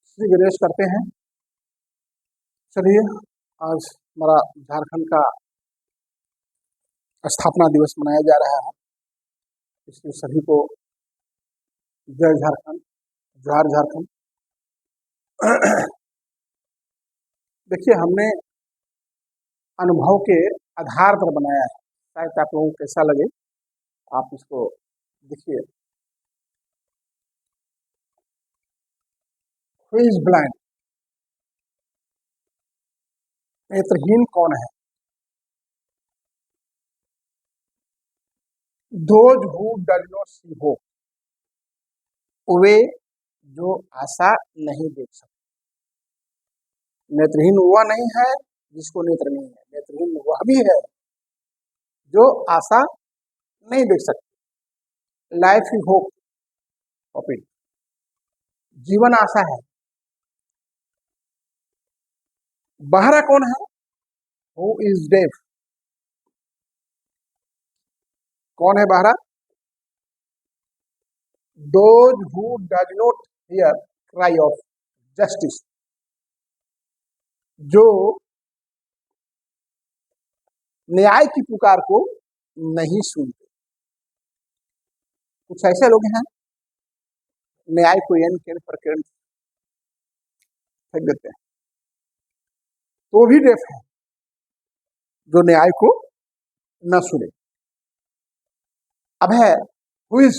श्री गणेश करते हैं। चलिए, आज हमारा झारखंड का स्थापना दिवस मनाया जा रहा है। इसलिए सभी को जय झारखंड, जोहार झारखंड। देखिए, हमने अनुभव के आधार पर बनाया है, शायद आप लोगों को कैसा लगे, आप इसको देखिए। Who is blind? नेत्रहीन कौन है? Those who does not see hope, वे जो आशा नहीं देख सकते। नेत्रहीन वह नहीं है जिसको नेत्र नहीं है, नेत्रहीन वह भी है जो आशा नहीं देख सकते। Life is hope of it, जीवन आशा है। बहरा कौन है? Who is deaf? कौन है बहरा? Those who does not hear cry of justice, जो न्याय की पुकार को नहीं सुनते। कुछ ऐसे लोग हैं, न्याय को एन केन पर फेंक देते हैं, तो भी डेफ है जो न्याय को न सुने। अब है हु इज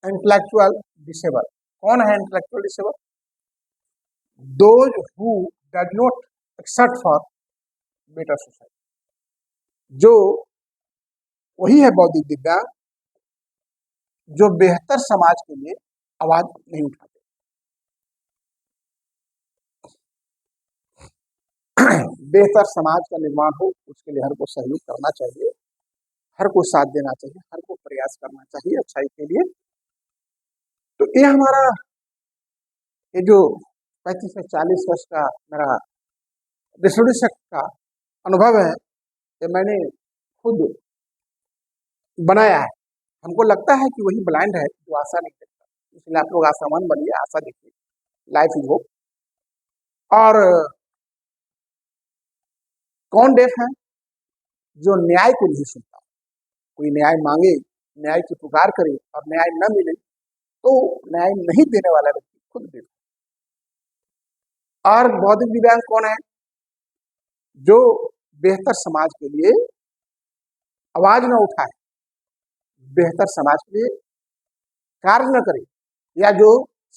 इंटेलेक्चुअल डिसेबल? कौन है intellectual disable? Those who does not except for better society, जो वही है बौद्धिक दिव्यांग जो बेहतर समाज के लिए आवाज नहीं उठाते। बेहतर समाज का निर्माण हो, उसके लिए हर को सहयोग करना चाहिए, हर को साथ देना चाहिए, हर को प्रयास करना चाहिए अच्छाई के लिए। तो ये हमारा ये जो 35 से 40 वर्ष का मेरा डिसोडिशक का अनुभव है, ये मैंने खुद बनाया है। हमको लगता है कि वही ब्लाइंड है जो आशा नहीं देखता, इसलिए आप लोग आशावान बनिए, आशा देखिए, लाइफ इज होप। और कौन डेफ है? जो न्याय को नहीं सुनता। कोई न्याय मांगे, न्याय की पुकार करे और न्याय न मिले तो न्याय नहीं देने वाला व्यक्ति खुद डेफ है। और बौद्धिक दिव्यांग कौन है? जो बेहतर समाज के लिए आवाज न उठाए, बेहतर समाज के लिए कार्य न करे, या जो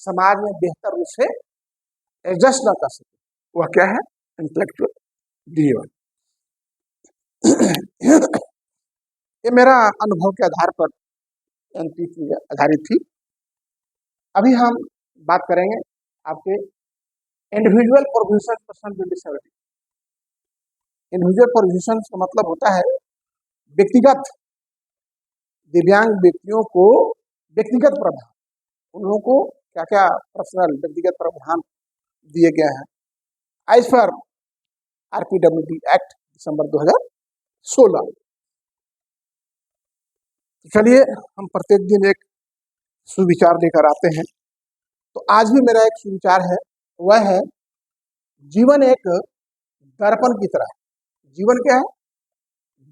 समाज में बेहतर रूप से एडजस्ट न कर सके, वह क्या है? Intellectual disable. ये मेरा अनुभव के आधार पर एनपीटी आधारित थी। अभी हम बात करेंगे आपके individual provision person with disability. Individual provision का मतलब होता है व्यक्तिगत दिव्यांग व्यक्तियों को व्यक्तिगत प्रावधान, उन लोगों को क्या क्या पर्सनल व्यक्तिगत प्रावधान दिए गए हैं एज पर आरपीडब्ल्यूडी एक्ट दिसंबर 2016। चलिए, हम प्रत्येक दिन एक सुविचार लेकर आते हैं। तो आज भी मेरा एक सुविचार है, वह है जीवन एक दर्पण की तरह। जीवन क्या है?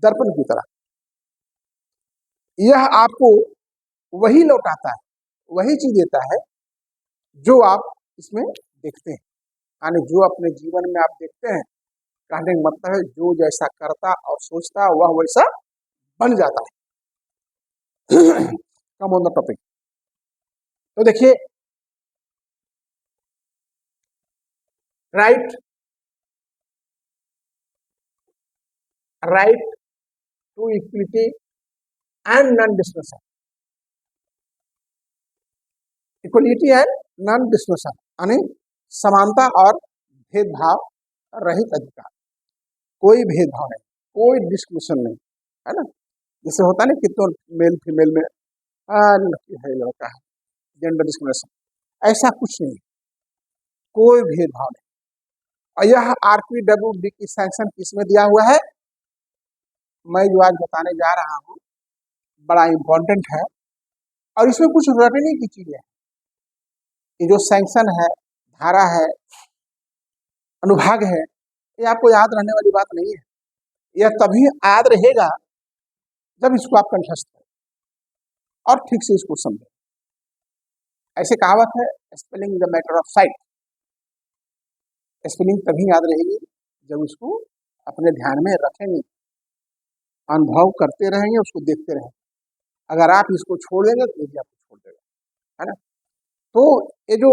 दर्पण की तरह। यह आपको वही लौटाता है, वही चीज देता है जो आप इसमें देखते हैं। यानी जो अपने जीवन में आप देखते हैं, कहने का मतलब है जो जैसा करता और सोचता वह वैसा बन जाता है। Come on the topic. तो देखिए, right to equity and non discrimination. Equality and non discrimination यानी समानता और भेदभाव रहित अधिकार। कोई भेदभाव नहीं, कोई डिस्क्रिमिनेशन नहीं, है ना। जैसे होता है ना कि तो मेल फीमेल में लड़की है लड़का है, जेंडर डिस्क्रिमिनेशन, ऐसा कुछ नहीं, कोई भेदभाव नहीं। और यह आरपीडब्ल्यूडी की सैंक्शन किसमें दिया हुआ है? मैं जो आज बताने जा रहा हूँ बड़ा इम्पोर्टेंट है, और इसमें कुछ रटने की चीज है। ये जो सैंक्शन है धारा है, अनुभाग है, ये आपको याद रहने वाली बात नहीं है। यह तभी याद रहेगा जब इसको आप कंठस्थ करें और ठीक से इसको समझें। ऐसे कहावत है, spelling is a matter of site. Spelling तभी याद रहेगी जब उसको अपने ध्यान में रखेंगे, अनुभव करते रहेंगे, उसको देखते रहेंगे। अगर आप इसको छोड़ देंगे तो ये भी आपको छोड़ देगा, है ना। तो ये जो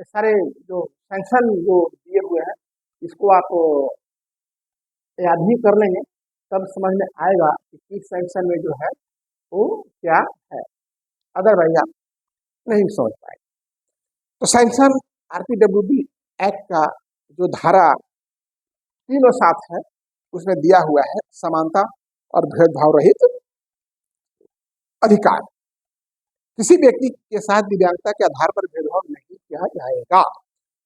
सारे जो सैंक्शन जो दिए हुए हैं, इसको आप याद ही कर लेंगे, तब समझ में आएगा कि किस सैंक्शन में जो है वो क्या है। अदरवाइज आप नहीं समझ पाएंगे। तो सैंक्शन आरपीडब्ल्यूडी एक्ट का जो धारा 3 और 7 है, उसमें दिया हुआ है समानता और भेदभाव रहित अधिकार। किसी व्यक्ति के साथ दिव्यांगता के आधार पर भेदभाव नहीं किया जाएगा।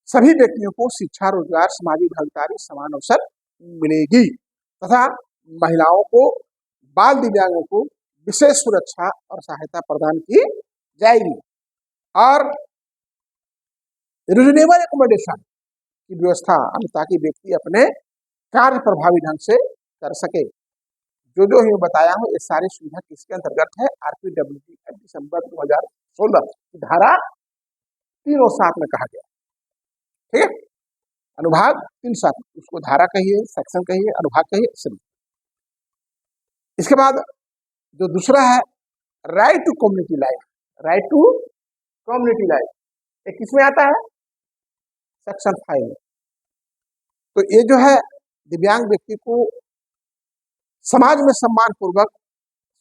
सभी व्यक्तियों को शिक्षा, रोजगार, सामाजिक भागीदारी, समान अवसर मिलेगी तथा महिलाओं को, बाल दिव्यांगों को विशेष सुरक्षा और सहायता प्रदान की जाएगी और रिजनेबल एकोमोडेशन की व्यवस्था, ताकि व्यक्ति अपने कार्य प्रभावी ढंग से कर सके। जो ही बताया हूँ, ये सारी सुविधा किसके अंतर्गत है? आरपीडब्ल्यूडी एक्ट दिसंबर 2016 की धारा 3 और 7 में कहा गया। ठीक है, अनुभाग 3-7, उसको धारा कहिए, सेक्शन कहिए, अनुभाग कहिए, सभी। इसके बाद जो दूसरा है right to community life, right to community life, ये किसमें आता है? सेक्शन 5 में। तो ये जो है दिव्यांग व्यक्ति को समाज में सम्मान पूर्वक,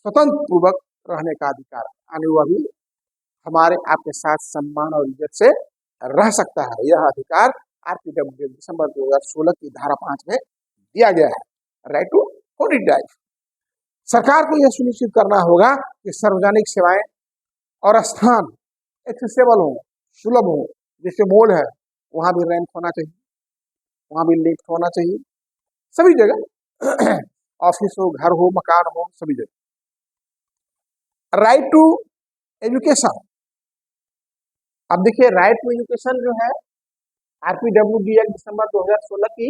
स्वतंत्र पूर्वक रहने का अधिकार, यानी वह भी हमारे आपके साथ सम्मान और इज्जत से रह सकता है। यह अधिकार आरपीडब्ल्यूडी दिसंबर 2016 की धारा 5 में दिया गया है, राइट टू कम्युनिटी लाइफ। सरकार को यह सुनिश्चित करना होगा कि सार्वजनिक सेवाएं और स्थान एक्सेसिबल हो, सुलभ हो। जैसे मॉल है, वहां भी रैंप होना चाहिए, वहां भी लिफ्ट होना चाहिए, सभी जगह ऑफिस हो, घर हो, मकान हो, सभी जगह। राइट टू एजुकेशन, अब देखिए राइट टू एजुकेशन जो है आरपीडब्ल्यूडी एक्ट दिसंबर 2016 की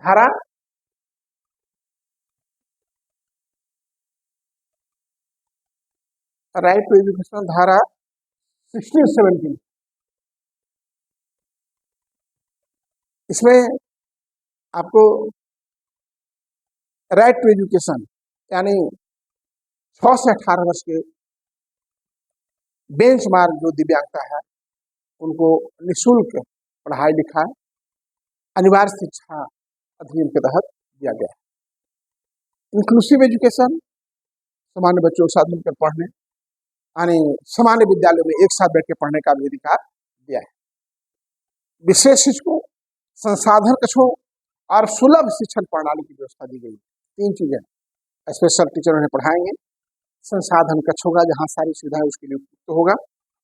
धारा राइट टू एजुकेशन धारा 16-17, इसमें आपको राइट टू एजुकेशन यानी 6 से 18 वर्ष के बेंचमार्क जो दिव्यांगता है उनको निःशुल्क पढ़ाई लिखाई अनिवार्य शिक्षा अधिनियम के तहत दिया गया है। इंक्लूसिव एजुकेशन, सामान्य बच्चों के साथ मिलकर पढ़ने, यानी सामान्य विद्यालयों में एक साथ बैठ के पढ़ने का भी अधिकार दिया है। विशेष शिक्षकों, संसाधन कक्षों और सुलभ शिक्षण प्रणाली की व्यवस्था दी गई। 3 चीजें, स्पेशल टीचर उन्हें पढ़ाएंगे, संसाधन कक्ष होगा जहां सारी सुविधाएं उसके लिए उपयुक्त होगा,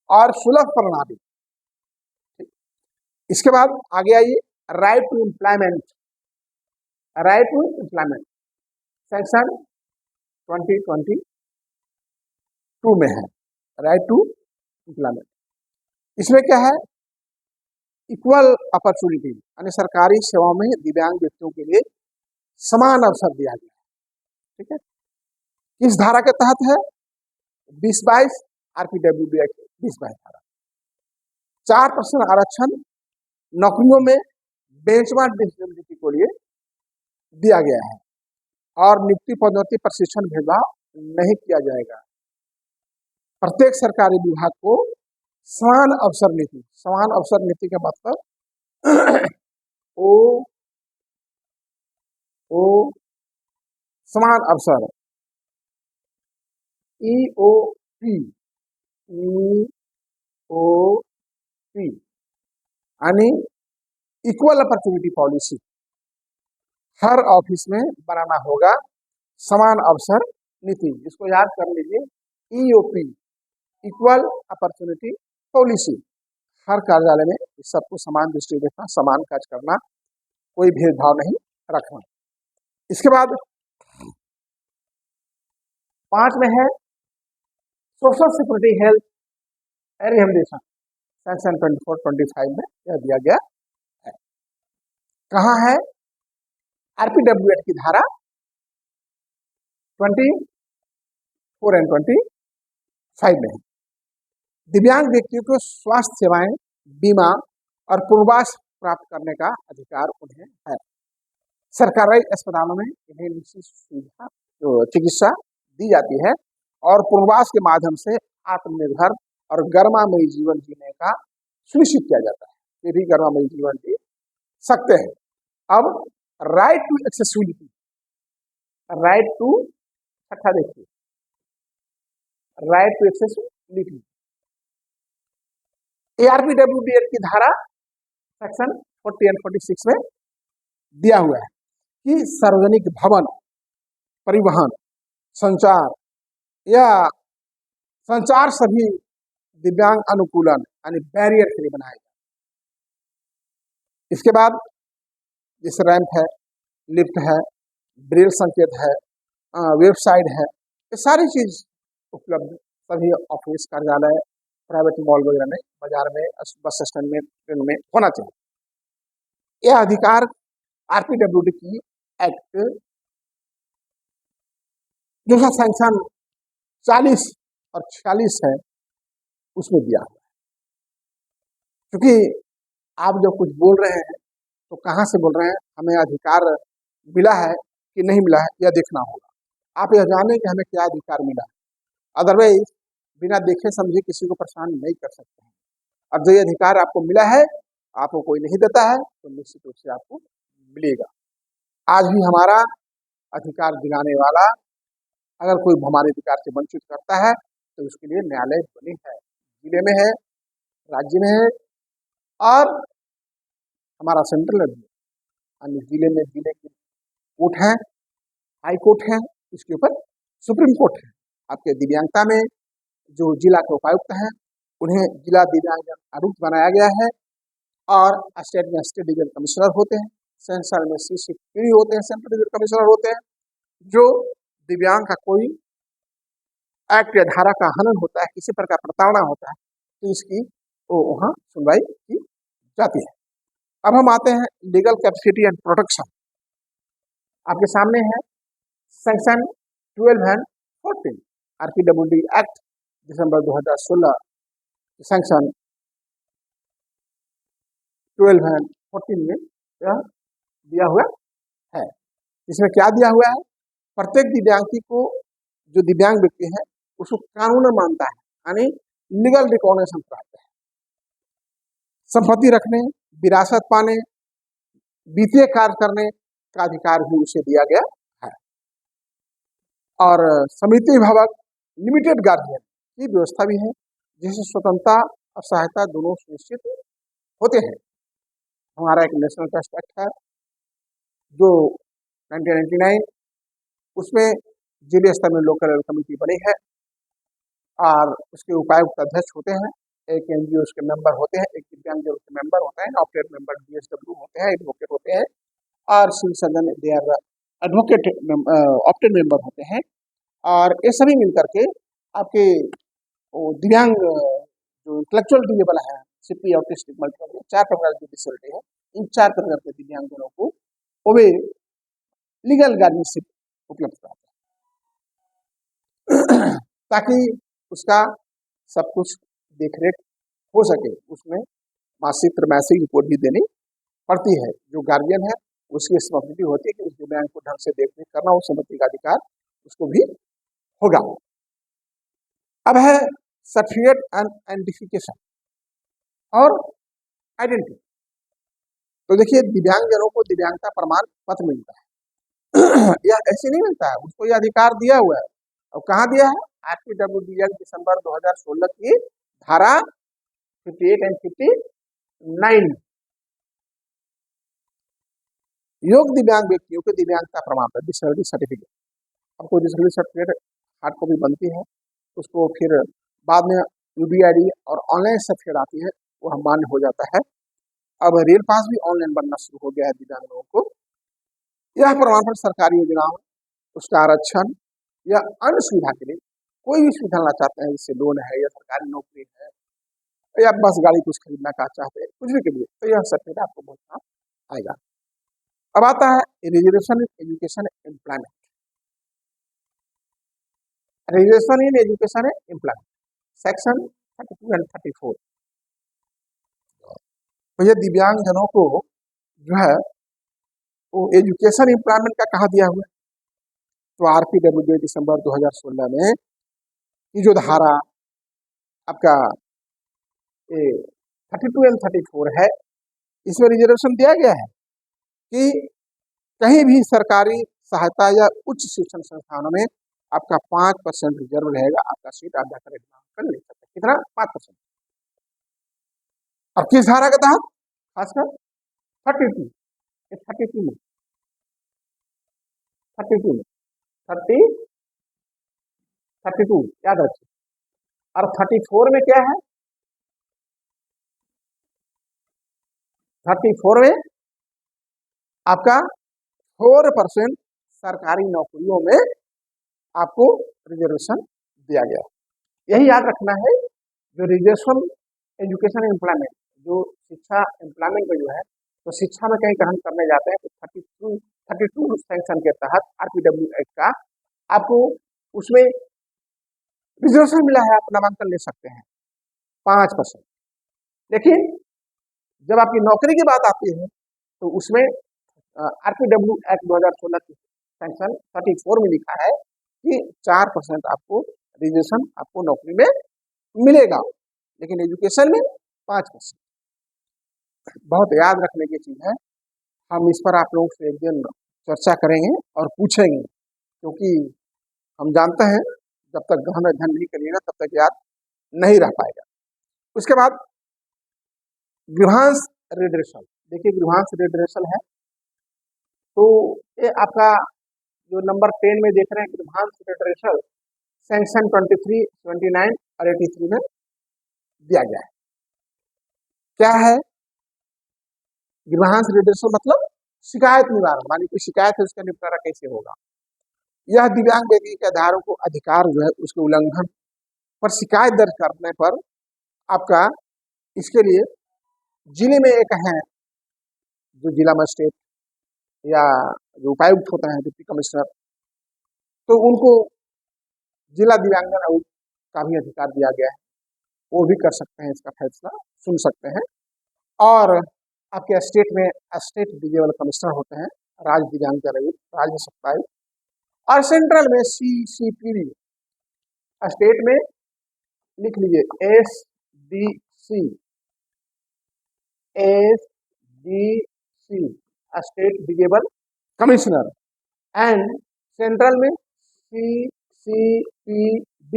और सुलभ प्रणाली। इसके बाद आगे आइए, right to employment, right to employment section 2022 में है, राइट टू एम्प्लॉयमेंट। इसमें क्या है? इक्वल अपॉर्चुनिटी, यानी सरकारी सेवाओं में दिव्यांग व्यक्तियों के लिए समान अवसर दिया गया है। ठीक है, किस धारा के तहत है? 2022 आरपीडब्ल्यूडी एक्ट 2022 धारा। 4% आरक्षण नौकरियों में बेंचमार्क डिसेबिलिटी को लिए दिया गया है और नियुक्ति, पदोन्नति, प्रशिक्षण भेदभाव नहीं किया जाएगा। प्रत्येक सरकारी विभाग को समान अवसर नीति, समान अवसर नीति का मतलब ओ समान अवसर, EOP, यानी इक्वल अपॉर्चुनिटी पॉलिसी हर ऑफिस में बनाना होगा। समान अवसर नीति, इसको याद कर लीजिए, EOP, इक्वल अपॉर्चुनिटी पॉलिसी। हर कार्यालय में सबको समान दृष्टि देखना, समान कार्य करना, कोई भेदभाव नहीं रखना। इसके बाद 5 में है social security, health, rehabilitation, section 24-25 में यह दिया गया है। कहाँ है? आरपीडब्ल्यू एक्ट की धारा 24 एंड 25 में है। दिव्यांग व्यक्तियों को स्वास्थ्य सेवाएं, बीमा और पूर्वास प्राप्त करने का अधिकार उन्हें है। सरकारी अस्पतालों में इन्हें निश्चित सुविधा चिकित्सा दी जाती है और पूर्वास के माध्यम से आत्मनिर्भर और गर्मामयी जीवन जीने का सुनिश्चित किया जाता है। ये भी गर्मामयी जीवन जी सकते हैं। अब right to accessibility, right to, छठा देखिए, right to accessibility ARPWD act की धारा सेक्शन 40 एंड 46 में दिया हुआ है कि सार्वजनिक भवन, परिवहन, संचार या संचार सभी दिव्यांग अनुकूलन यानी बैरियर के लिए बनाए जाए। इसके बाद जैसे रैंप है, लिफ्ट है, ब्रेल संकेत है, वेबसाइट है, ये सारी चीज उपलब्ध सभी ऑफिस, कार्यालय, प्राइवेट मॉल वगैरह में, बाजार में, बस स्टैंड में, ट्रेन में होना चाहिए। यह अधिकार आरपीडब्ल्यूडी की एक्ट जो सेक्शन 40 और 46 है उसमें दिया हुआ है। क्योंकि आप जब कुछ बोल रहे हैं तो कहाँ से बोल रहे हैं, हमें अधिकार मिला है कि नहीं मिला है, यह देखना होगा। आप यह जानें कि हमें क्या अधिकार मिला है, अदरवाइज बिना देखे समझे किसी को परेशान नहीं कर सकते हैं। और जो ये अधिकार आपको मिला है, आपको कोई नहीं देता है तो निश्चित रूप से आपको मिलेगा। आज भी हमारा अधिकार दिलाने वाला अगर कोई हमारे अधिकार से वंचित करता है तो उसके लिए न्यायालय बने है, जिले में है, राज्य में है और हमारा सेंट्रल भी, अन्य जिले में जिले की कोर्ट है, हाई कोर्ट है, इसके ऊपर सुप्रीम कोर्ट है। आपके दिव्यांगता में जो जिला के उपायुक्त हैं उन्हें जिला दिव्यांग आयुक्त बनाया गया है और स्टेट में स्टेट डिवीजन कमिश्नर होते हैं, सेंट्रल में सीसीपी होते हैं, सेंट्रल डिवीजन कमिश्नर होते हैं। जो दिव्यांग का कोई एक्ट या धारा का हनन होता है, किसी प्रकार प्रताड़ना होता है तो इसकी वहाँ सुनवाई की जाती है। अब हम आते हैं लीगल कैपेसिटी एंड प्रोटेक्शन। आपके सामने है section 12 and 14 RPWD act December 2016 section 12 and 14 में यह दिया हुआ है। इसमें क्या दिया हुआ है? प्रत्येक दिव्यांगी को, जो दिव्यांग व्यक्ति है उसको कानून मानता है, यानी लीगल रिकॉग्निशन प्राप्त है। संपत्ति रखने, विरासत पाने, वित्तीय कार्य करने का अधिकार भी उसे दिया गया है और समिति विभाग लिमिटेड गार्जियन की व्यवस्था भी है, जिससे स्वतंत्रता और सहायता दोनों सुनिश्चित होते हैं। हमारा एक नेशनल ट्रस्ट एक्ट है जो 1999, उसमें जिले स्तर में लोकल कमेटी बनी है और उसके उपायुक्त अध्यक्ष होते हैं, एक एनजीओ उसके मेंबर होते हैं, एक दिव्यांग जो उसके मेंबर होते हैं, ऑपरेट मेंबर डीएसडब्ल्यू होते हैं, एडवोकेट होते हैं और civil surgeon they are advocate opted member होते हैं। और ये सभी मिलकर के आपके दिव्यांग जो इंटेलेक्चुअल डिसेबल है, सीपी, ऑटिस्टिक, मल्टीपल, 4 प्रकार की डिसेबिलिटी है, इन 4 प्रकार के दिव्यांगजनों को वे लीगल गार्डियनशिप उपलब्ध कराते हैं ताकि उसका सब कुछ देखरेख हो सके। उसमें मासिक त्रैमासिक रिपोर्ट भी देनी पड़ती है। जो गार्जियन है उसकी रिस्पॉन्सिबिलिटी होती है कि उस दिव्यांग को ढंग से देखरेख करना, उस संपत्ति का अधिकार उसको भी होगा। अब है सर्टिफिकेट एंड आइडेंटिफिकेशन और आइडेंटिटी। तो देखिए, दिव्यांगजनों को दिव्यांगता प्रमाण पत्र मिलता है यह ऐसे नहीं मिलता है, उसको यह अधिकार दिया हुआ है। और कहाँ दिया है? आरपीडब्ल्यूडी एक्ट दिसंबर 2016 की धारा 58 एंड 59। योग दिव्यांग व्यक्तियों को दिव्यांगता प्रमाण पत्र, डिसेबिलिटी सर्टिफिकेट, आपको डिसेबिलिटी सर्टिफिकेट हार्ड कॉपी बनती है, उसको फिर बाद में यूडीआईडी और ऑनलाइन सर्टिफिकेट आती है, वो मान्य हो जाता है। अब रेल पास भी ऑनलाइन बनना शुरू हो गया है दिव्यांग लोगों को। यह प्रमाण पत्र सरकारी योजनाओं, उसका आरक्षण या अन्य सुविधा के लिए, कोई भी सुविधा लेना चाहते हैं, जैसे लोन है या सरकारी नौकरी है या बस गाड़ी कुछ खरीदना का चाहते हैं, कुछ भी के लिए, तो यह सर्टिफिकेट आपको बहुत काम आएगा। अब आता है reservation in education employment. Reservation in education employment section 32 and 34। तो ये दिव्यांगजनों को जो है वो एजुकेशन एम्प्लॉयमेंट का कहा दिया हुआ है। तो RPWD दिसंबर 2016 में ये जो धारा आपका 32 एंड 34 है, इसमें रिजर्वेशन दिया गया है कि कहीं भी सरकारी सहायता या उच्च शिक्षण संस्थानों में आपका 5% रिजर्व रहेगा, आपका सीट आप जाकर एग्जाम कर ले सकते हैं। कितना? 5%। और किस धारा के तहत? खासकर 32 32 में 32 में 32 याद रखिए। और 34 में क्या है? 34 में आपका 4% सरकारी नौकरियों में आपको रिजर्वेशन दिया गया। यही याद रखना है। जो रिजर्वेशन एजुकेशन एम्प्लॉयमेंट, जो शिक्षा एम्प्लॉयमेंट में जो है, तो शिक्षा में कहीं ग्रहण करने जाते हैं तो 32 सेंक्शन के तहत RPW एक्ट का आपको उसमें रिजर्वेशन मिला है, आप नामांकन ले सकते हैं 5%। लेकिन जब आपकी नौकरी की बात आती है तो उसमें RPW एक्ट 2016 की सेंक्शन 34 में लिखा है कि 4% आपको रिजर्वेशन आपको नौकरी में मिलेगा, लेकिन एजुकेशन में 5%। बहुत याद रखने की चीज है। हम इस पर आप लोगों से एक दिन चर्चा करेंगे और पूछेंगे, क्योंकि हम जानते हैं जब तक गहन अध्ययन नहीं करिएगा तब तक याद नहीं रह पाएगा। उसके बाद ग्रीवांस रिड्रेसल। देखिए ग्रीवांस रिड्रेसल है, तो ये आपका जो नंबर 10 में देख रहे हैं ग्रीवांस रिड्रेसल सेंक्शन 23, 29 और 83 में दिया गया है। क्या है ग्रीवांस रिड्रेसल? मतलब शिकायत निवारण। मानी कोई शिकायत है, उसका निपटारा कैसे होगा। यह दिव्यांग व्यक्ति के आधारों को अधिकार जो है उसके उल्लंघन पर शिकायत दर्ज करने पर आपका इसके लिए जिले में एक है जो जिला मजिस्ट्रेट या जो उपायुक्त होता है, डिप्टी कमिश्नर, तो उनको जिला दिव्यांगजन आयोग का भी अधिकार दिया गया है, वो भी कर सकते हैं, इसका फैसला सुन सकते हैं। और आपके स्टेट में स्टेट डिजेबल कमिश्नर होते हैं, राज्य दिव्यांगजन आयोग, राज्य सत्तायुक्त, और सेंट्रल में CCPB। स्टेट में लिख लीजिए SDC, state disable commissioner, and central में CCPD,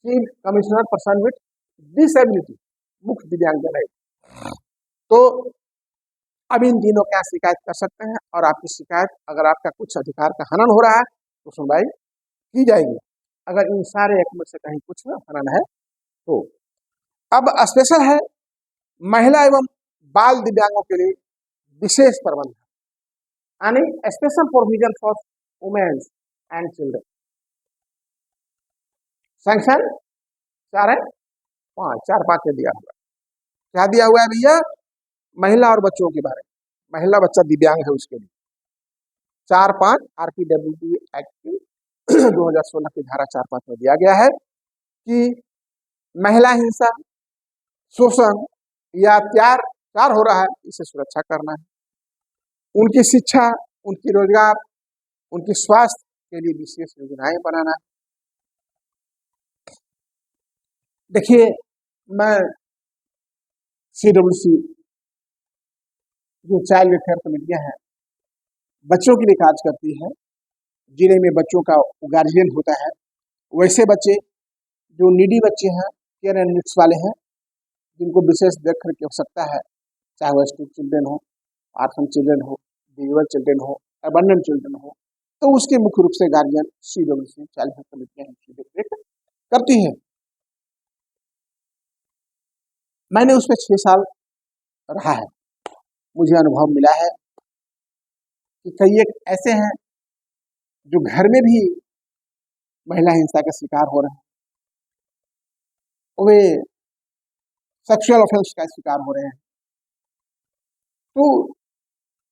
chief commissioner person with disability, मुख्य दिव्यांगजन है। तो अब इन तीनों क्या शिकायत कर सकते हैं, और आपकी शिकायत अगर आपका कुछ अधिकार का हनन हो रहा है तो सुनवाई की जाएगी। अगर इन सारे एक्ट में से कहीं कुछ हनन है तो अब स्पेशल है महिला एवं बाल दिव्यांगों के लिए विशेष प्रबंध, यानी special provision for womens and children. Sanction 4-5 में दिया हुआ। क्या दिया हुआ है भैया? महिला और बच्चों के बारे में, महिला बच्चा दिव्यांग है उसके लिए 4-5 RPWD एक्ट की 2016 की धारा 4-5 में दिया गया है कि महिला हिंसा, शोषण या अत्याचार हो रहा है, इसे सुरक्षा करना है। उनकी शिक्षा, उनकी रोजगार, उनकी स्वास्थ्य के लिए विशेष योजनाएं बनाना है। देखिए मैं CWC जो चाइल्ड वेलफेयर कमेटियां हैं, बच्चों के लिए कार्य करती है। जिले में बच्चों का गार्जियन होता है, वैसे बच्चे जो नीडी बच्चे हैं, केयर एंड नीड्स वाले हैं, जिनको विशेष देखरेख की आवश्यकता है, चाहे वह स्ट्रीट चिल्ड्रन हो, आर्फन चिल्ड्रन हो, डिजेबल चिल्ड्रन हो, अबंडन चिल्ड्रन हो, तो उसके मुख्य रूप से गार्जियन CWC चाइल्ड वेलफेयर कमेटियां देखरेख करती है। मैंने उसमें 6 साल रहा है, मुझे अनुभव मिला है कि कई एक ऐसे हैं जो घर में भी महिला हिंसा का शिकार हो रहे हैं। वे सेक्सुअल ऑफेंस का शिकार हो रहे हैं। तो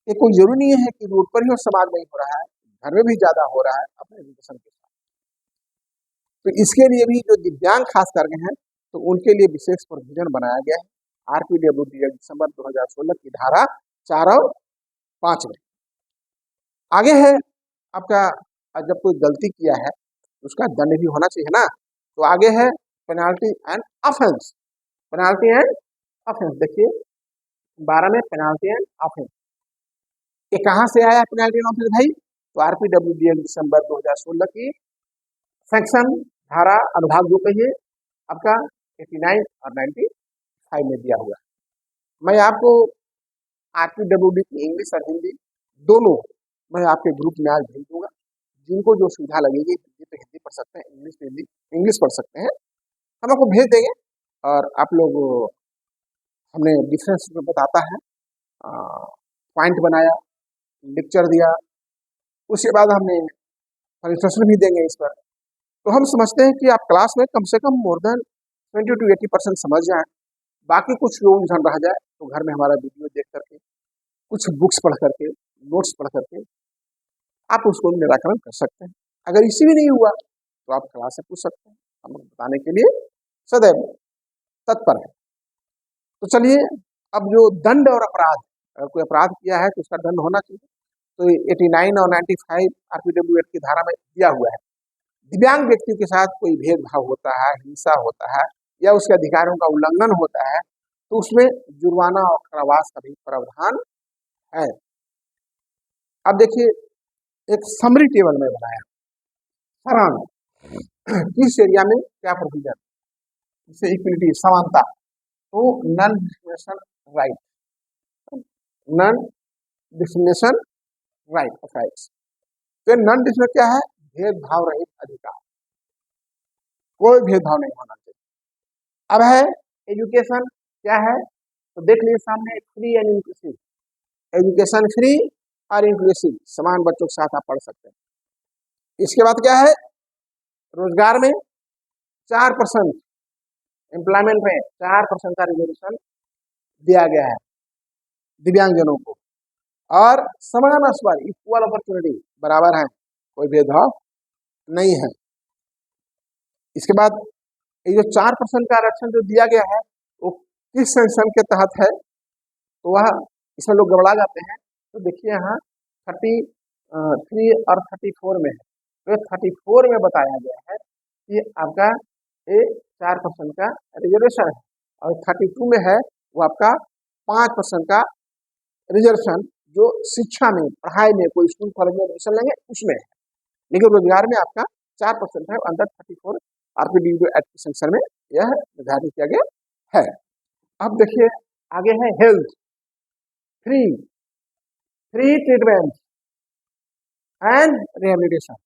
ये कोई जरूरी नहीं है कि रोड पर ही और समाज में ही हो रहा है, घर में भी ज्यादा हो रहा है अपने एजुकेशन के साथ। तो इसके लिए भी जो दिव्यांग खास करके हैं, तो उनके लिए विशेष प्रोविजन बनाया गया है RPWD दिसंबर 2016 की धारा 4 और 5 में। आगे है आपका, जब कोई गलती किया है तो उसका दंड भी होना चाहिए ना, तो आगे है penalty and offence. Penalty and offence देखिए 12 में पेनाल्टी एंड ऑफेंस। ये कहाँ से आया पेनाल्टी एंड ऑफेंस भाई? तो RPWD दिसंबर 2016 की सेक्शन धारा अनुभाग जो कहिए आपका 89 और 95 में दिया हुआ है। मैं आपको RPWD की इंग्लिश और हिंदी दोनों मैं आपके ग्रुप में आज भेज दूंगा। जिनको जो सुविधा लगेगी, हिंदी तो हिंदी पढ़ सकते हैं, इंग्लिश तो हिंदी इंग्लिश पढ़ सकते हैं, हम आपको भेज देंगे। और आप लोग, हमने डिफरेंस में बताता है, पॉइंट बनाया, लेक्चर दिया, उसके बाद हमने प्रेजेंटेशन भी देंगे इस पर। तो हम समझते हैं कि आप क्लास में कम से कम मोर देन 20 to 80% समझ जाएं। बाकी कुछ जो उलझन रह जाए तो घर में हमारा वीडियो देख करके, कुछ बुक्स पढ़ करके, नोट्स पढ़ करके आप उसको निराकरण कर सकते हैं। अगर इसी भी नहीं हुआ तो आप क्लास से पूछ सकते हैं, हम बताने के लिए सदैव तत्पर है। तो चलिए, अब जो दंड और अपराध, अगर कोई अपराध किया है तो उसका दंड होना चाहिए। तो 89 और 95 RPW एक्ट की धारा में दिया हुआ है। दिव्यांग व्यक्ति के साथ कोई भेदभाव होता है, हिंसा होता है या उसके अधिकारों का उल्लंघन होता है तो उसमें जुर्माना और कारावास का भी प्रावधान है। अब देखिए, एक समरी टेबल में बनाया सारांश किस एरिया में क्या प्रोविजन, जैसे इक्वलिटी समानता, तो non discrimination right, non discrimination right of rights. तो नॉन डिस्क्रिमिनेशन क्या है? भेदभाव रहित अधिकार, कोई भेदभाव नहीं होना चाहिए। अब है एजुकेशन, क्या है? तो देख लीजिए सामने, free and inclusive, education free और इंक्लूसिव, समान बच्चों के साथ आप पढ़ सकते हैं। इसके बाद क्या है? रोजगार में 4%, एम्प्लॉयमेंट में 4% का रिजर्वेशन दिया गया है दिव्यांगजनों को, और समान अवसर, इक्वल अपॉर्चुनिटी, बराबर है, कोई भेदभाव नहीं है। इसके बाद ये जो 4% का आरक्षण जो दिया गया है वो किस सेंशन के तहत है, तो वह इसमें लोग गबड़ा जाते हैं। तो देखिए यहाँ 33 और 34 में है। तो 34 में बताया गया है कि आपका ये 4% का रिजर्वेशन है, और 32 में है वो आपका 5% का रिजर्वेशन, जो शिक्षा में, पढ़ाई में, कोई स्कूल कॉलेज में एडमिशन लेंगे उसमें है। लेकिन रोजगार में आपका 4% है, अंडर 34 RPWD एक्ट के सेंक्शन में यह निर्धारित किया गया है। अब देखिए आगे है health, free treatment and rehabilitation.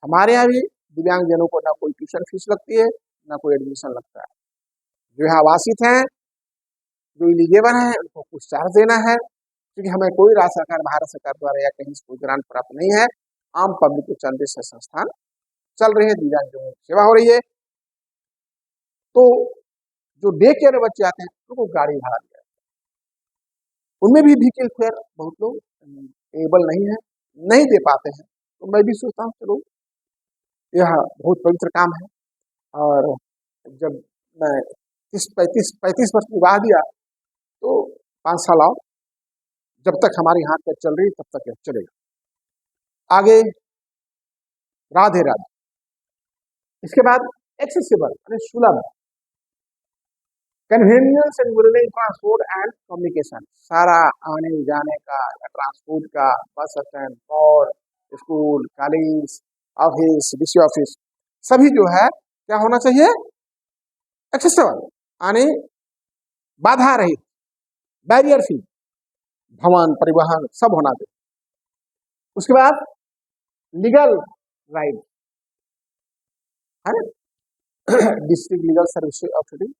हमारे यहाँ भी दिव्यांगजनों को ना कोई ट्यूशन फीस लगती है, ना कोई एडमिशन लगता है। जो यहाँ आवासित हैं, जो इलिजिबल हैं, उनको कुछ चार्ज देना है, क्योंकि हमें कोई राज्य सरकार, भारत सरकार द्वारा या कहीं से कोई ग्रांट प्राप्त नहीं है। आम पब्लिक के चंदे से संस्थान चल रहे हैं, दिव्यांगजनों की सेवा हो रही है। तो जो डे केयर बच्चे आते हैं उनको गाड़ी भाड़ा दिया, उनमें भी व्हीकल फेयर बहुत लोग एबल नहीं है, नहीं दे पाते हैं। तो मैं भी सोचता हूँ चलो यह बहुत पवित्र काम है। और जब मैं 35 वर्ष विवाह दिया तो 5 साल और, जब तक हमारी हाथ पैर चल रही तब तक यह चलेगा। आगे राधे राधे। इसके बाद एक्सेसिबल यानी सुलभ, convenience and willing transport and communication, सारा आने जाने का, ट्रांसपोर्ट का, बस स्टैंड और school, college, office, DC office, सभी जो है क्या होना चाहिए? एक्सेसिबल, यानी बाधा रहित, बैरियर फ्री, भवन, परिवहन सब होना चाहिए। उसके बाद लीगल राइट है, district legal service authority,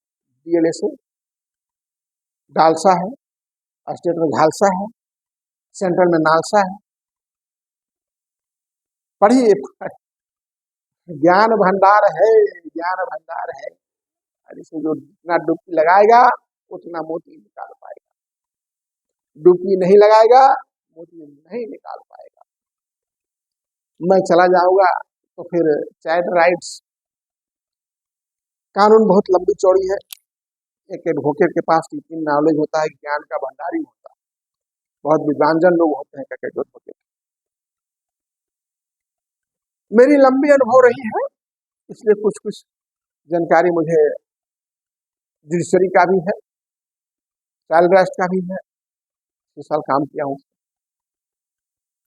DLSA, DALSA है, स्टेट में झालसा है, सेंट्रल में नालसा है। पढ़िए, ज्ञान भंडार है, ज्ञान भंडार है, जिसमें जो जितना डुबकी लगाएगा उतना मोती निकाल पाएगा, डुबकी नहीं लगाएगा मोती नहीं निकाल पाएगा। मैं चला जाऊंगा तो फिर चाइल्ड राइट्स कानून बहुत लंबी चौड़ी है। एक एडवोकेट के पास इतनी नॉलेज होता है, ज्ञान का भंडारी होता है, बहुत विद्वानजन लोग होते हैं एडवोकेट। मेरी लंबी अनुभव रही है, इसलिए कुछ कुछ जानकारी मुझे जुडिशरी का भी है, चाइल्ड राइट्स का भी है, 6 साल काम किया हूँ।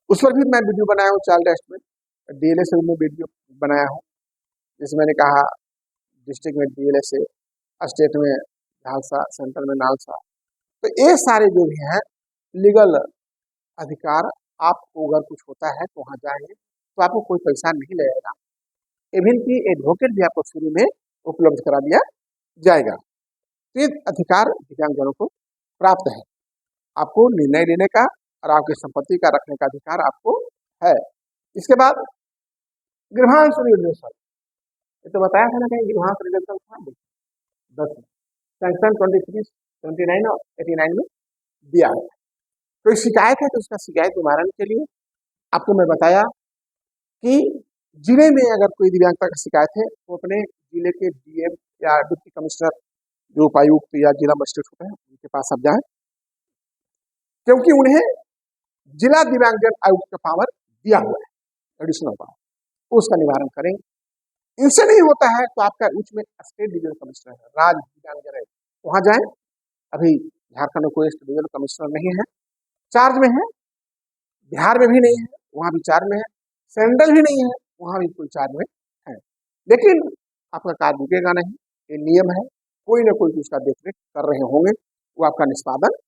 उस पर भी मैं वीडियो बनाया हूँ, चाइल्ड राइट्स में डीएलए से मैं वीडियो बनाया हूँ, जिसमें मैंने कहा डिस्ट्रिक्ट में डीएलए से, स्टेट में झालसा, सेंट्रल में नालसा। तो ये सारे जो भी हैं लीगल अधिकार, आपको अगर कुछ होता है तो वहाँ जाएंगे तो आपको कोई पैसा नहीं लगेगा, इवन की एडवोकेट भी आपको शुरू में उपलब्ध करा दिया जाएगा। तो ये अधिकार दिव्यांगजनों को प्राप्त है, आपको निर्णय लेने का और आपकी संपत्ति का रखने का अधिकार आपको है। इसके बाद गृहांश रिजर्वेशन, ये तो बताया था ना कहीं गृहांश रिजर्वेशन था 10 सेक्शन 23, 29 और 89 में दिया है। कोई शिकायत है तो उसका शिकायत निवारण के लिए आपको मैं बताया कि जिले में अगर कोई दिव्यांगता का शिकायत है तो अपने जिले के डीएम या डिप्टी कमिश्नर, जो उपायुक्त या जिला मजिस्ट्रेट होते हैं, उनके पास आप जाएं, क्योंकि उन्हें जिला दिव्यांगजन आयुक्त का पावर दिया हुआ है, एडिशनल पावर, उसका निवारण करेंगे। इनसे नहीं होता है तो आपका उच्च में स्टेट डिविजनल कमिश्नर है, राज्य दिव्यांगजन है, वहां जाए। अभी झारखंड में कोई स्टेट डिविजनल कमिश्नर नहीं है, चार्ज में है, बिहार में भी नहीं है, वहां भी चार्ज में है, सेंट्रल भी नहीं है, वहां भी कोई चार्ज में है, लेकिन आपका कार्य रुकेगा नहीं, ये नियम है, कोई ना कोई उसका देखरेख कर रहे होंगे, वो आपका निष्पादन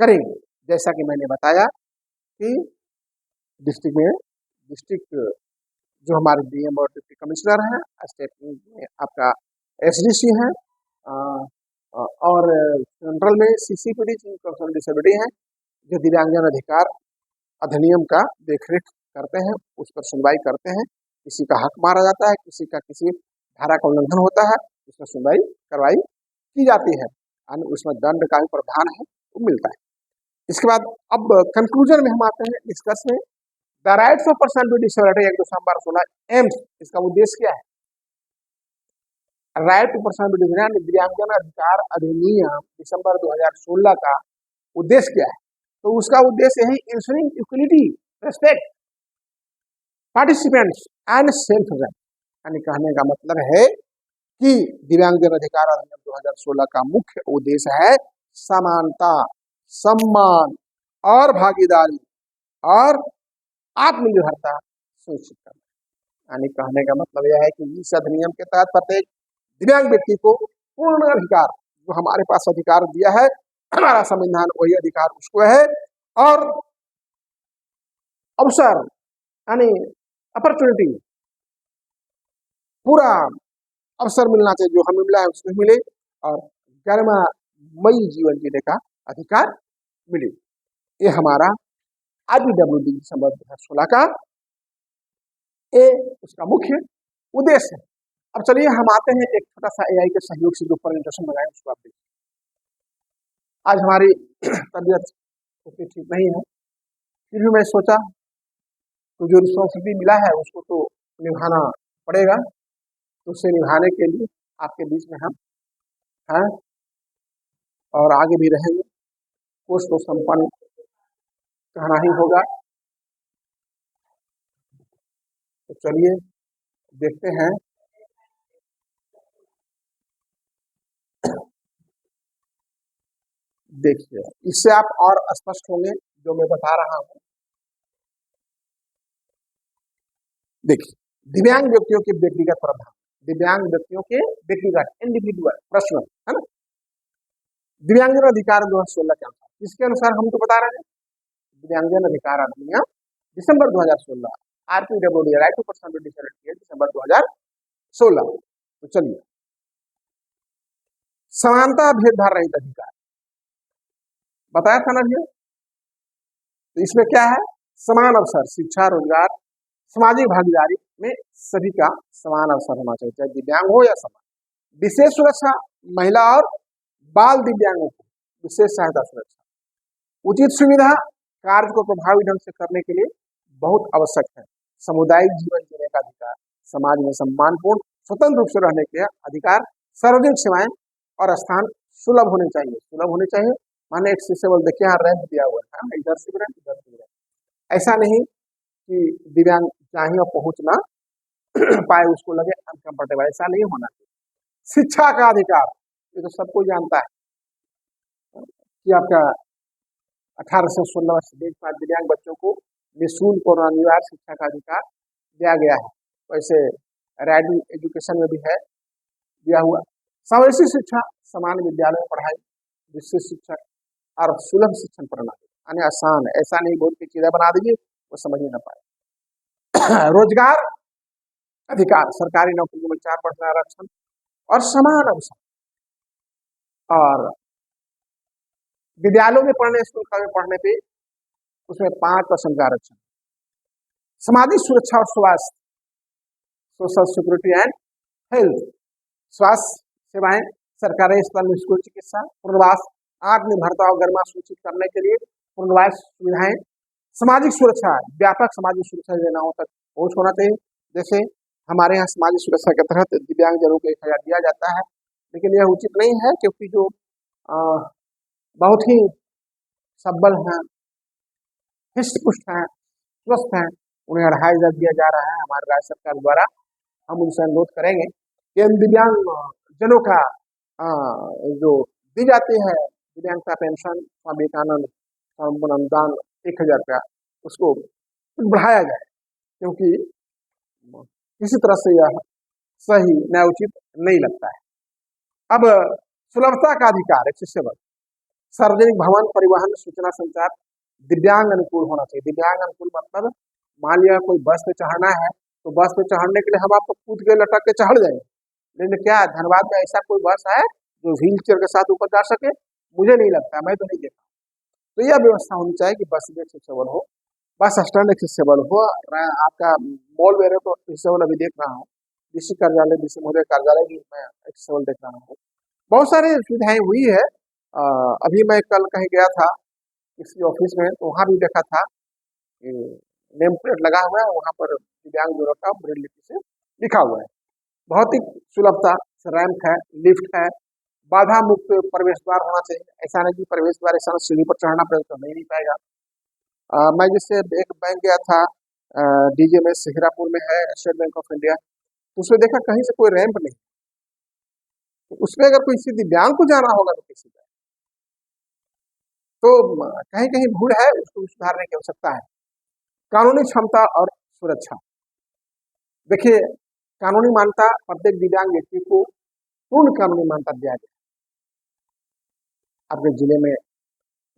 करेंगे। जैसा कि मैंने बताया कि डिस्ट्रिक्ट में जो हमारे डीएम और डिप्टी कमिश्नर हैं, स्टेट में आपका एसडीसी है, और सेंट्रल में सीसीपीडी, चीफ पर्सन डिसेबिलिटी है, जो दिव्यांगजन अधिकार अधिनियम का देखरेख करते हैं, उस पर सुनवाई करते हैं। किसी का हक मारा जाता है, किसी का किसी धारा का उल्लंघन होता है, उसमें सुनवाई कार्रवाई की जाती है, उसमें दंड का भी प्रावधान है, वो मिलता है। इसके बाद अब कंक्लूजन में हम आते हैं, डिस्कस में the rights of person with disability act 2016 aims, इसका उद्देश्य क्या है? Right to person with disability दिव्यांगजन अधिकार अधिनियम दिसंबर 2016 का उद्देश्य क्या है? तो उसका उद्देश्य है ensuring equality, respect, participants and self respect. यानी कहने का मतलब है कि दिव्यांगजन अधिकार अधिनियम 2016 का मुख्य उद्देश्य है समानता, सम्मान और भागीदारी और आत्मनिर्भरता सुनिश्चित करना। यानी कहने का मतलब यह है कि इस अधिनियम के तहत प्रत्येक दिव्यांग व्यक्ति को पूर्ण अधिकार, जो हमारे पास अधिकार दिया है हमारा संविधान, वही अधिकार उसको है, और अवसर यानी अपॉर्चुनिटी, पूरा अवसर मिलना चाहिए, जो हमें मिला है उसको मिले, और गरिमामयी जीवन जीने का अधिकार मिले। ये हमारा IPWD दिसंबर 2016 का ये उसका मुख्य उद्देश्य है। अब चलिए हम आते हैं एक छोटा सा AI के सहयोग से जो प्रेजेंटेशन बनाए उसको आप देखिए। आज हमारी तबीयत उतनी ठीक नहीं है, फिर भी मैं सोचा तो जो रिस्पॉन्सिबिलिटी मिला है उसको तो निभाना पड़ेगा, तो उसे निभाने के लिए आपके बीच में हम हैं और आगे भी रहेंगे। कोर्स को संपन्न कहना ही होगा। तो चलिए देखते हैं। देखिए, इससे आप और स्पष्ट होंगे जो मैं बता रहा हूं। देखिए, दिव्यांग व्यक्तियों के व्यक्तिगत प्रावधान, दिव्यांग व्यक्तियों के व्यक्तिगत इंडिविजुअल पर्सनल, है ना, दिव्यांगजन अधिकार 2016 के अनुसार, इसके अनुसार हम तो बता रहे हैं दिव्यांगजन अधिकार अधिनियम दिसंबर 2016, RPWD right to person with disability दिसंबर 2016। तो चलिए, समानता भेदभाव रहित अधिकार बताया था ना भैया। तो इसमें क्या है? समान अवसर, शिक्षा, रोजगार, सामाजिक भागीदारी में सभी का समान अवसर होना चाहिए, चाहे दिव्यांग हो या समान। विशेष सुरक्षा, महिला और बाल दिव्यांगों को विशेष सहायता सुरक्षा, उचित सुविधा कार्य को प्रभावी ढंग से करने के लिए बहुत आवश्यक है। सामुदायिक जीवन जीने का अधिकार, समाज में सम्मानपूर्ण स्वतंत्र रूप से रहने के अधिकार, सार्वजनिक सेवाएं और स्थान सुलभ होने चाहिए। सुलभ होने चाहिए माने एक्सेसिबल, देखिए यहाँ रैंप दिया हुआ है, इधर से भी रैंप इधर से भी रैंप, ऐसा नहीं कि दिव्यांग चाहे पहुंच ना पाए उसको लगे अनकंफर्टेबल, ऐसा नहीं होना चाहिए। शिक्षा का अधिकार, ये तो सबको जानता है कि आपका 18 से 16 वर्ष दिव्यांग बच्चों को निःशुल्क और अनिवार्य शिक्षा का अधिकार दिया गया है। वैसे राइटिंग एजुकेशन में भी है दिया हुआ। समावेशी शिक्षा, समान विद्यालय में पढ़ाई, विशेष शिक्षा और सुलभ शिक्षण प्रणाली, यानी आसान, ऐसा नहीं बहुत की चीजें बना दीजिए वो समझ ही ना पाए। रोजगार अधिकार, सरकारी नौकरियों में 4% आरक्षण और समान अवसर, और विद्यालयों में पढ़ने, स्कूल में पढ़ने पे उसमें 5% का आरक्षण। सामाजिक सुरक्षा और स्वास्थ्य, सोशल सिक्योरिटी एंड हेल्थ, स्वास्थ्य सेवाएं, सरकारी अस्पताल में निःशुल्क चिकित्सा, पुनर्वास, आत्मनिर्भरता और गरिमा सुनिश्चित करने के लिए पुनर्वास सुविधाएं। सामाजिक सुरक्षा, व्यापक सामाजिक सुरक्षा योजनाओं तक पहुंच होना चाहिए। जैसे हमारे यहाँ सामाजिक सुरक्षा के तहत दिव्यांगजनों को 1,000 दिया जाता है, लेकिन यह उचित नहीं है क्योंकि जो बहुत ही सबल हैं, हिष्ट पुष्ट हैं, स्वस्थ हैं, उन्हें 2,500 दिया जा रहा है हमारे राज्य सरकार द्वारा। हम उनसे अनुरोध करेंगे कि इन दिव्यांग जनों का जो दी जाती है दिव्यांगता पेंशन, स्वामी विवेकानंद अनुदान 1,000 रुपया, उसको बढ़ाया जाए, क्योंकि किसी तरह से यह सही न्याय उचित नहीं लगता है। अब सुलभता का अधिकार, एक्सेसिबल, सार्वजनिक भवन, परिवहन, सूचना संचार दिव्यांग अनुकूल होना चाहिए। दिव्यांग अनुकूल मतलब मान लिया कोई बस पे चढ़ना है तो बस पे चढ़ने के लिए हम आपको कूद के लटक के चढ़ जाएंगे, लेकिन क्या धनबाद में ऐसा कोई बस है जो व्हील चेयर के साथ ऊपर जा सके? मुझे नहीं लगता, मैं तो नहीं देखा। तो यह व्यवस्था होनी चाहिए कि बस भी एक्सेसिबल हो, बस स्टैंड एक्सेसिबल हो, आपका मॉल वगैरह तो एक्सेसिबल अभी देख रहा हूँ, डीसी कार्यालय, डीसी महोदय कार्यालय भी मैं एक्सेसिबल देख रहा हूँ, बहुत सारी सुविधाएं हुई है। अभी मैं कल कहीं गया था किसी ऑफिस में, तो वहाँ भी देखा था नेम प्लेट लगा हुआ है, वहाँ पर दिव्यांग जनों का ब्रेल लिपि से लिखा हुआ है। बहुत ही सुलभता, रैंप है, लिफ्ट है, बाधा मुक्त प्रवेश द्वार होना चाहिए। ऐसा नहीं कि प्रवेश द्वार ऐसा सीढ़ी पर चढ़ना पड़ेगा तो नहीं पाएगा। मैं जैसे एक बैंक गया था, डीजे में, सिहरापुर में है स्टेट बैंक ऑफ इंडिया, तो उसमें देखा कहीं से कोई रैंप नहीं, तो उसमें अगर कोई दिव्यांग को जाना होगा तो कैसे जाए? तो कहीं कहीं भूल है, उसको सुधारने की आवश्यकता है। कानूनी क्षमता और सुरक्षा, देखिए कानूनी मान्यता प्रत्येक दिव्यांग व्यक्ति को पूर्ण कानूनी मान्यता दिया गया। आपके जिले में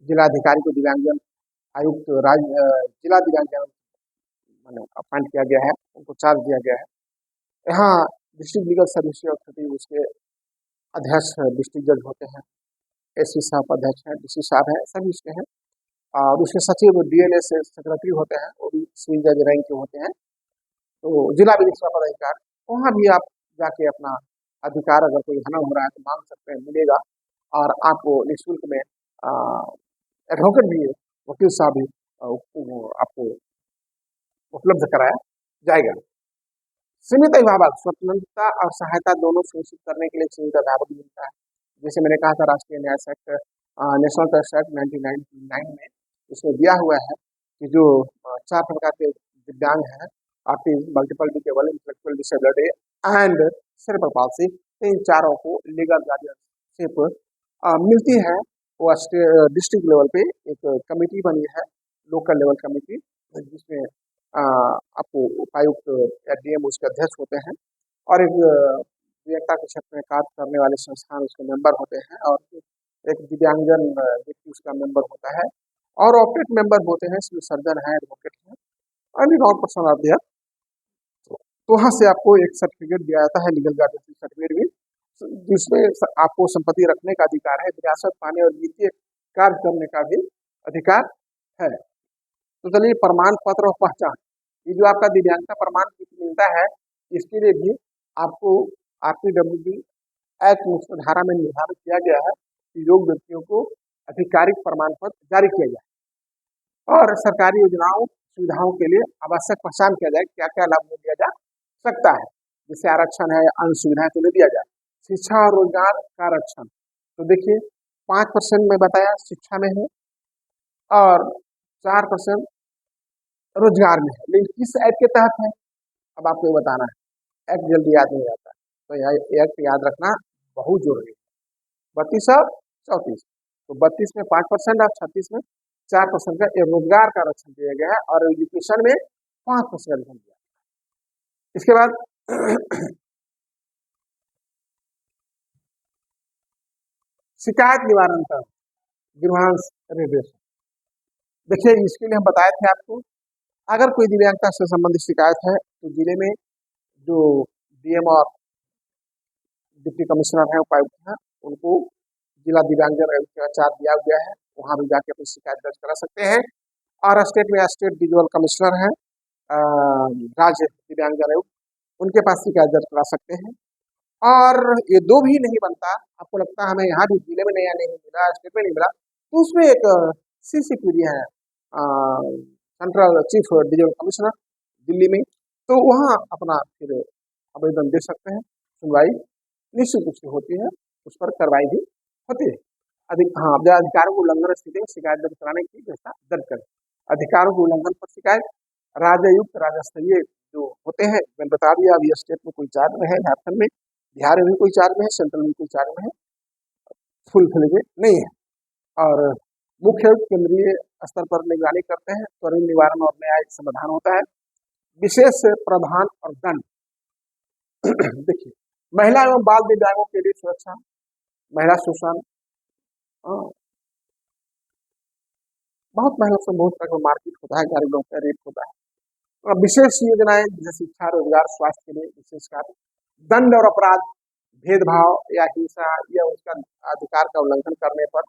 जिलाधिकारी को दिव्यांगजन आयुक्त, जिला दिव्यांगजन अपॉइंट किया गया है, उनको चार्ज दिया गया है। यहाँ डिस्ट्रिक्ट लीगल सर्विस अथॉरिटी, उसके अध्यक्ष डिस्ट्रिक्ट जज होते हैं, एसपी साहब अध्यक्ष हैं, डीसी साहब हैं, सभी उसके हैं, और उसके सचिव डीएलएस सेक्रेटरी होते हैं, वो भी सिविल जज रैंक के होते हैं। तो जिला विधिक सेवा पदाधिकारी, वहाँ भी आप जाके अपना अधिकार अगर कोई हनन हो रहा है तो मांग सकते हैं, मिलेगा, और आपको निःशुल्क में एडवोकेट भी, वकील साहब भी आपको उपलब्ध कराया जाएगा। सीमित अभिभावक, स्वतंत्रता और सहायता दोनों सुनिश्चित करने के लिए सीमित अभिभावक मिलता है। जैसे मैंने कहा था राष्ट्रीय न्याय एक्ट, नेशनल ट्रस्ट एक्ट 1999 में इसमें दिया हुआ है कि जो 4 प्रकार के दिव्यांग हैं, autism, multiple disabled, intellectual disability and cerebral palsy, इन चारों को लीगल गार्डियनशिप मिलती है। वो डिस्ट्रिक्ट लेवल पे एक कमेटी बनी है, लोकल लेवल कमेटी, जिसमें आपको उपायुक्त या डीएम उसके अध्यक्ष होते हैं, और एक दिव्यांगता के क्षेत्र में कार्य करने वाले संस्थान उसके मेंबर होते हैं, और एक दिव्यांगजन व्यक्ति उसका मेंबर होता है, और ऑपरेट मेंबर होते हैं, इसमें सर्जन है, एडवोकेट है, और नॉन पर्सनल आते हैं। तो वहाँ से आपको एक सर्टिफिकेट दिया जाता है, लीगल गार्डियनशिप सर्टिफिकेट भी, जिसमें आपको संपत्ति रखने का अधिकार है, विरासत पाने और वित्तीय कार्य करने का भी अधिकार है। तो चलिए, प्रमाण पत्र और पहचान, ये जो आपका दिव्यांगता प्रमाण पत्र मिलता है, इसके लिए भी आपको RPWD एक्ट मुख्यधारा में निर्धारित किया गया है कि योग्य व्यक्तियों को आधिकारिक प्रमाण पत्र जारी किया जाए और सरकारी योजनाओं सुविधाओं के लिए आवश्यक पहचान किया जाए क्या क्या लाभ दिया जा सकता है, जैसे आरक्षण है, अन्य सुविधाएं तो नहीं दिया जाए। शिक्षा और रोजगार का आरक्षण, तो देखिए 5% में बताया शिक्षा में है और 4% रोजगार में है, लेकिन किस एक्ट के तहत है अब आपको बताना है। एक्ट जल्दी याद नहीं आता, तो यह एक्ट याद रखना बहुत जरूरी है। 32 और 34, तो 32 में 5% और 36 में 4% का रोजगार का आरक्षण दिया गया है और एजुकेशन में 5% का आरक्षण दिया। इसके बाद शिकायत निवारण का ग्रीवांस रिड्रेशन, देखिए इसके लिए हम बताए थे आपको, अगर कोई दिव्यांगता से संबंधित शिकायत है तो जिले में जो डीएम और डिप्टी कमिश्नर है, उपायुक्त हैं, उनको जिला दिव्यांगजन आयोग का चार्ज दिया गया है, वहां भी जाके अपनी शिकायत दर्ज करा सकते हैं। और स्टेट में स्टेट विजुअल कमिश्नर है, राज्य दिव्यांगजन आयोग, उनके पास शिकायत दर्ज करा सकते हैं। और ये दो भी नहीं बनता, आपको लगता है हमें यहाँ भी जिले में नया नहीं मिला, स्टेट में नहीं मिला, तो उसमें एक CCPD है, central chief divisional commissioner Delhi में, तो वहाँ अपना फिर आवेदन दे सकते हैं। सुनवाई निश्चित रूप से होती है, उस पर कार्रवाई भी होती है। अधिकारों के उल्लंघन स्थिति में शिकायत दर्ज कराने की व्यवस्था दर्ज करें। अधिकारों के उल्लंघन पर शिकायत राज्ययुक्त राज्य स्तरीय जो होते हैं, मैंने बता दिया, अभी स्टेट में कोई चार्ज में है, झारखंड में, बिहार में भी कोई चार्ज में है, सेंट्रल में कोई चार्ज में है, फुल फिल में नहीं है। और मुख्य केंद्रीय स्तर पर निगरानी करते हैं, त्वरित निवारण और न्यायिक समाधान होता है। विशेष प्रावधान और दंड देखिए, महिला एवं बाल दिव्यांगों के लिए सुरक्षा, महिला शोषण, बहुत महिला से बहुत तरह का मारपीट होता है, गरीब लोगों का रेप होता है। विशेष योजनाएं जैसे शिक्षा, रोजगार, स्वास्थ्य के लिए विशेष कार्य, दंड और अपराध, भेदभाव या हिंसा या उसका अधिकार का उल्लंघन करने पर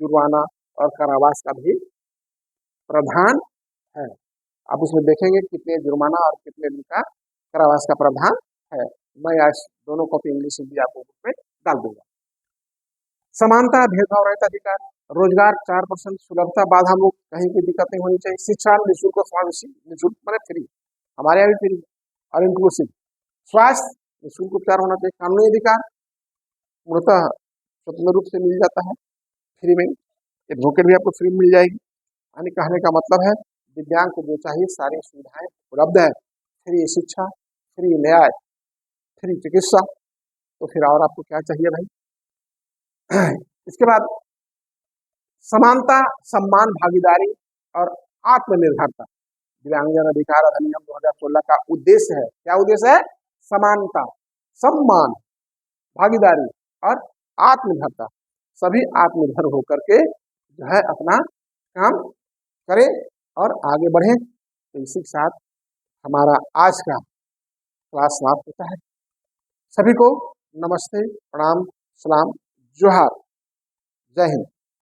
जुर्माना और कारावास का भी प्रावधान है। आप उसमें देखेंगे कितने जुर्माना और कितने दिन का कारावास का प्रावधान है। मैं आज दोनों कॉपी इंग्लिश हिंदी आपको बुक में डाल दूंगा। समानता, भेदभाव रहित अधिकार, रोजगार 4%, सुलभता, बाधा मुक्त, कहीं की दिक्कत नहीं होनी चाहिए। शिक्षा निःशुल्क और समावेशी, निःशुल्क माने फ्री, हमारे यहाँ भी फ्री और इंक्लूसिव। स्वास्थ्य निःशुल्क उपचार होना चाहिए। कानूनी अधिकार मूलतः स्वतंत्र रूप से मिल जाता है फ्री में, एडवोकेट भी आपको फ्री मिल जाएगी। यानी कहने का मतलब है दिव्यांग को जो चाहिए सारी सुविधाएं उपलब्ध है, फ्री शिक्षा, फ्री न्याय, फ्री चिकित्सा, तो फिर और आपको क्या चाहिए भाई। इसके बाद समानता, सम्मान, भागीदारी और आत्मनिर्भरता। दिव्यांगजन अधिकार अधिनियम 2016 का उद्देश्य है, क्या उद्देश्य है? समानता, सम्मान, भागीदारी और आत्मनिर्भरता। सभी आत्मनिर्भर होकर के जो है अपना काम करें और आगे बढ़े। तो इसी के साथ हमारा आज का क्लास समाप्त होता है। सभी को नमस्ते, प्रणाम, सलाम, जोहार, जय हिंद।